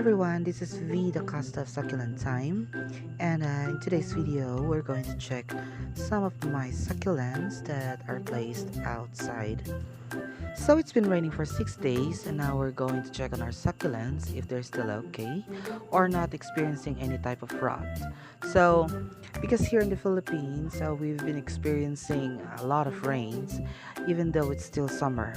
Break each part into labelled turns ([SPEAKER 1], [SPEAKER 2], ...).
[SPEAKER 1] everyone, this is V, the cost of succulent time, and in today's video we're going to check some of my succulents that are placed outside. So it's been raining for 6 days, and now we're going to check on our succulents if they're still okay or not experiencing any type of rot. So because here in the Philippines we've been experiencing a lot of rains even though it's still summer.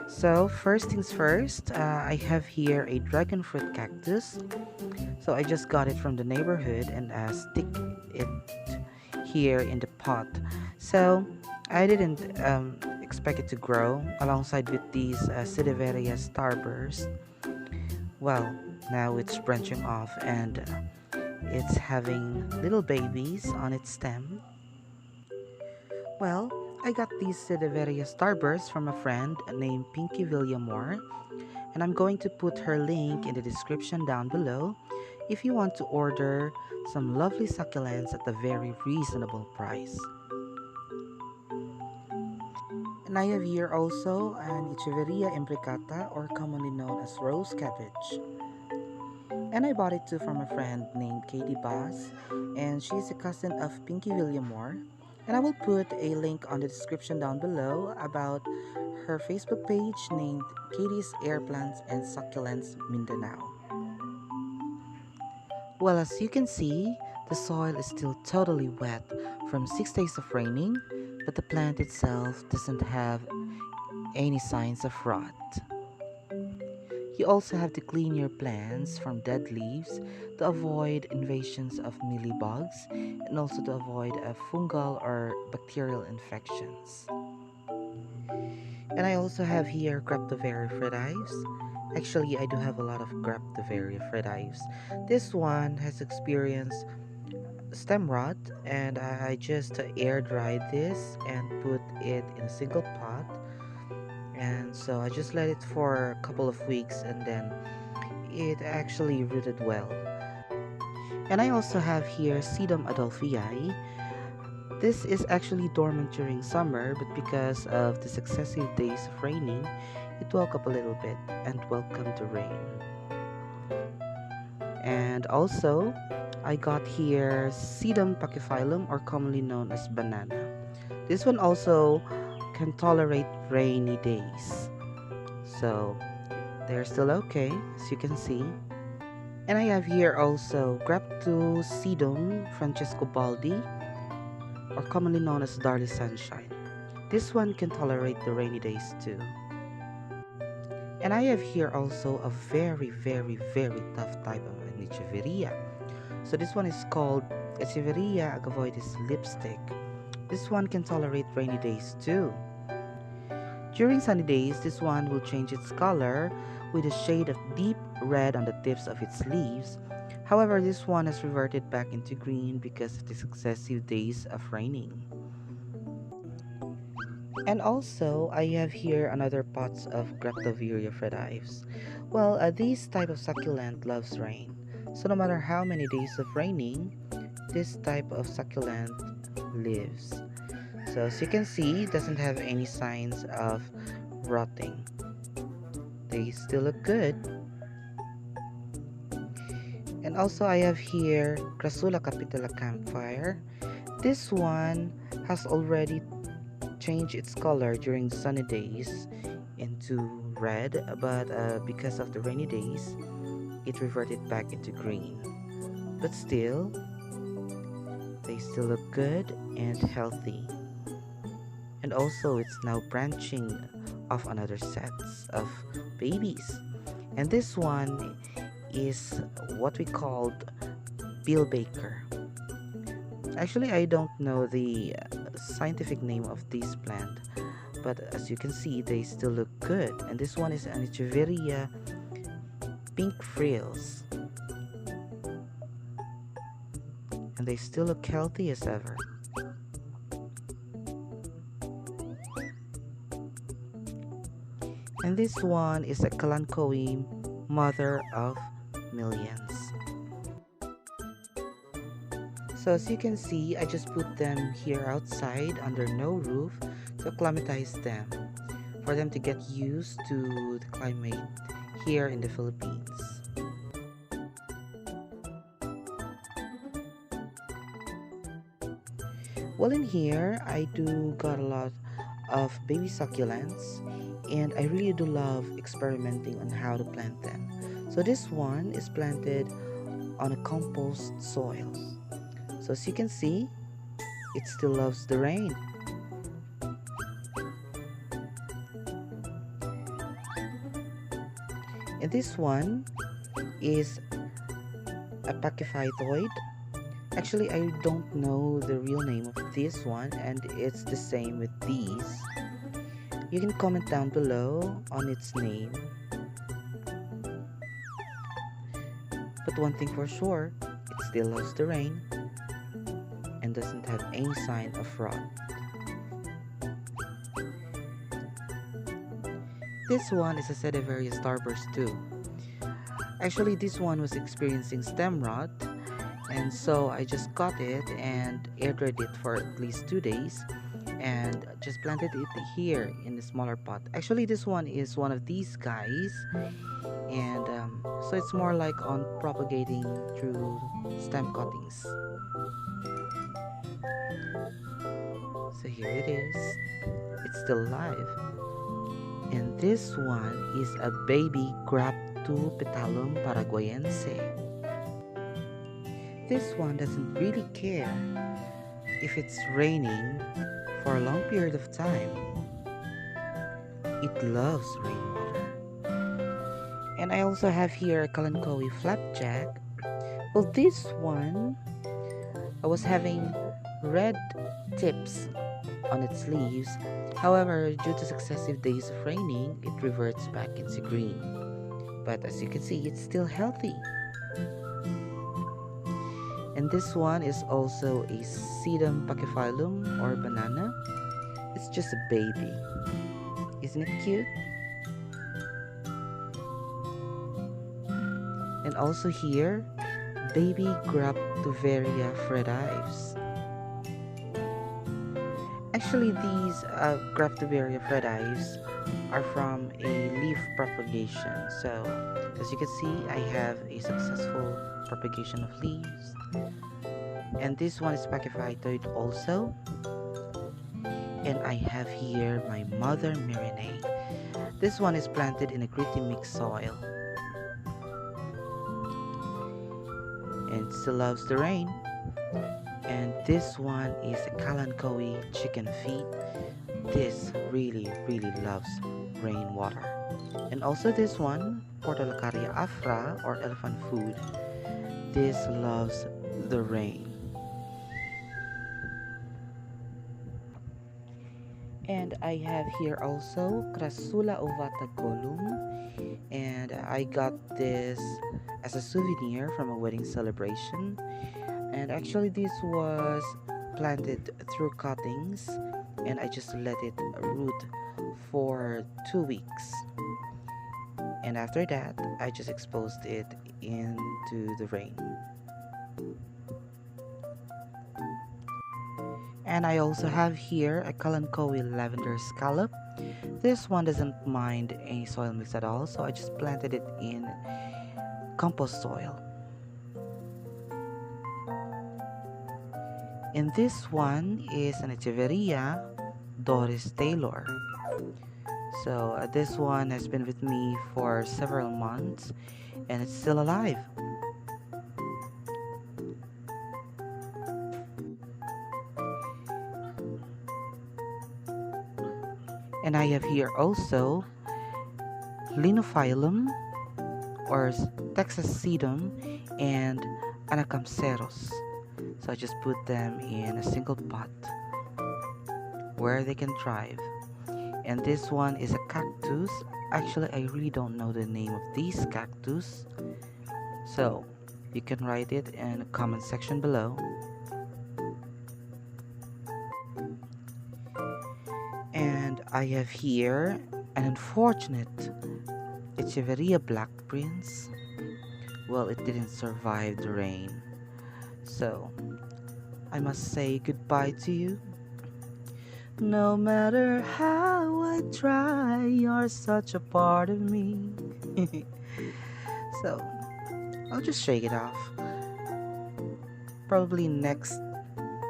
[SPEAKER 1] So first things first, I have here a dragon fruit cactus. So I just got it from the neighborhood and stick it here in the pot. So I didn't expect it to grow alongside with these Ichiberia starburst. Well, now it's branching off and it's having little babies on its stem. Well, I got these Ichiberia starbursts from a friend named Pinky Villamore, and I'm going to put her link in the description down below if you want to order some lovely succulents at a very reasonable price. And I have here also an Ichiberia Imbricata, or commonly known as rose cabbage. And I bought it too from a friend named Katie Bass, and she's a cousin of Pinky Villamore. And I will put a link on the description down below about her Facebook page named Katie's Airplants and Succulents Mindanao. Well, as you can see, the soil is still totally wet from 6 days of raining, but the plant itself doesn't have any signs of rot. You also have to clean your plants from dead leaves to avoid invasions of mealybugs and also to avoid fungal or bacterial infections. And I also have here Graftoviria fruit Ives. Actually, I do have a lot of Graftoviria fruit Ives. This one has experienced stem rot, and I just air dried this and put it in a single pot. And so I just let it for a couple of weeks and then it actually rooted well. And I also have here Sedum Adolfiae. This is actually dormant during summer, but because of the successive days of raining, it woke up a little bit and welcomed the rain. And also, I got here Sedum Pachyphylum, or commonly known as banana. This one also can tolerate rainy days, so they're still okay, as you can see. And I have here also Graftosidum Francesco Baldi, or commonly known as Darly Sunshine. This one can tolerate the rainy days too. And I have here also a very tough type of an Echeveria. So this one is called Echeveria Agavoides lipstick. This one can tolerate rainy days too. During sunny days, this one will change its color with a shade of deep red on the tips of its leaves. However, this one has reverted back into green because of the successive days of raining. And also, I have here another pots of Graftoviria fruit Ives. Well, this type of succulent loves rain. So no matter how many days of raining, this type of succulent lives. So as you can see, it doesn't have any signs of rotting. They still look good. And also I have here Krasula Capitella Campfire. This one has already changed its color during sunny days into red, but because of the rainy days, it reverted back into green. But still, they still look good and healthy. And also, it's now branching off another sets of babies. And this one is what we called Bill Baker. Actually, I don't know the scientific name of this plant, but as you can see, they still look good. And this one is an Echeveria pink frills. And they still look healthy as ever. And this one is a Kalanchoe, mother of millions. So as you can see, I just put them here outside under no roof to acclimatize them, for them to get used to the climate here in the Philippines. Well, in here, I do got a lot of baby succulents, and I really do love experimenting on how to plant them. So this one is planted on a compost soil. So as you can see, it still loves the rain. And this one is a pachyphytoid. Actually, I don't know the real name of this one, and it's the same with these. You can comment down below on its name. But one thing for sure, it still loves the rain and doesn't have any sign of rot. This one is a Echeveria starburst too. Actually, this one was experiencing stem rot, and so I just got it and air dried it for at least 2 days and just planted it here in the smaller pot. Actually, this one is one of these guys, and so it's more like on propagating through stem cuttings. So here it is. It's still alive. And this one is a baby Graftoviria paraguayense. This one doesn't really care if it's raining for a long period of time. It loves rainwater. And I also have here a Kalanchoe Flapjack. Well, this one, I was having red tips on its leaves. However, due to successive days of raining, it reverts back into green. But as you can see, it's still healthy. And this one is also a Sedum Pachyphylum or banana. It's just a baby. Isn't it cute? And also here, baby Graftoviria Ives. Actually, these Graftoviria Ives are from a leaf propagation. So, as you can see, I have a successful propagation of leaves. And this one is pachyphytoid also. And I have here my mother marinade. This one is planted in a gritty mixed soil. And still loves the rain. And this one is a Kalanchoe chicken feet. This really loves rainwater. And also this one, Portulacaria afra or elephant food. This loves the rain. And I have here also Krasula ovata golum, and I got this as a souvenir from a wedding celebration. And actually this was planted through cuttings, and I just let it root for 2 weeks. And after that, I just exposed it into the rain. And I also have here a Kalanchoe lavender scallop. This one doesn't mind any soil mix at all, so I just planted it in compost soil. And this one is an Echeveria Doris Taylor. So this one has been with me for several months and it's still alive. And I have here also Linophyllum or Texas Sedum and Anacamceros. So I just put them in a single pot where they can thrive. And this one is a cactus. Actually, I really don't know the name of these cactus. So you can write it in the comment section below. And I have here an unfortunate Echeveria Black Prince. Well, it didn't survive the rain. So I must say goodbye to you. No matter how I try, you're such a part of me. So I'll just shake it off. Probably in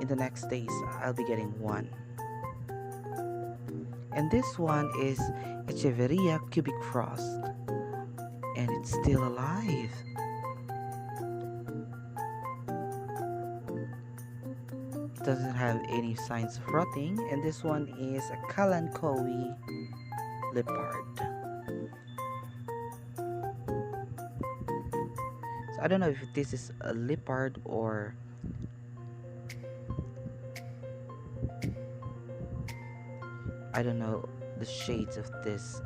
[SPEAKER 1] in the next days I'll be getting one. And this one is Echeveria cubic frost, and it's still alive. It doesn't have any signs of rotting. And this one is a Kalanchoe leopard. So I don't know if this is a leopard or I don't know the shades of this.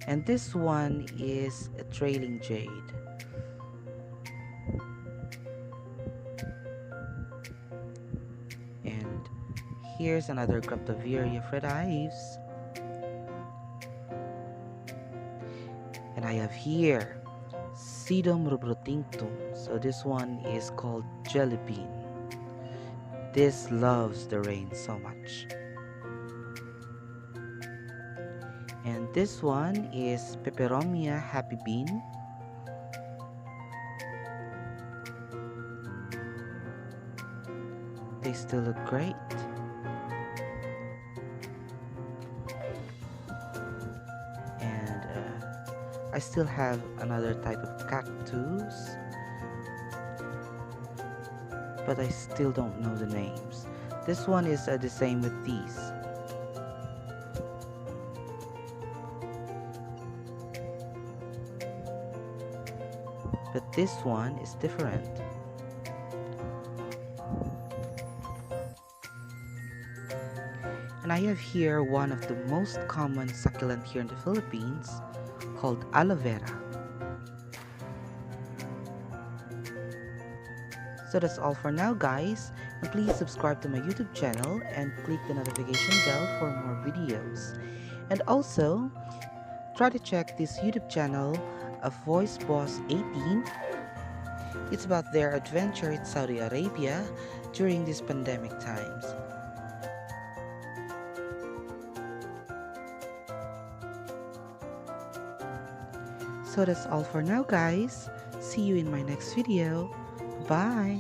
[SPEAKER 1] And this one is a trailing jade. And here's another Graftoviria Fred Ives. And I have here Sedum rubrotinctum. So this one is called jelly bean. This loves the rain so much. And this one is Peperomia happy bean. They still look great. And I still have another type of cactus, but I still don't know the names. This one is the same with these. But this one is different. And I have here one of the most common succulent here in the Philippines called aloe vera. So that's all for now, guys, and please subscribe to my YouTube channel and click the notification bell for more videos. And also try to check this YouTube channel of Voice Boss 18. It's about their adventure in Saudi Arabia during these pandemic times. So that's all for now, guys. See you in my next video. Bye!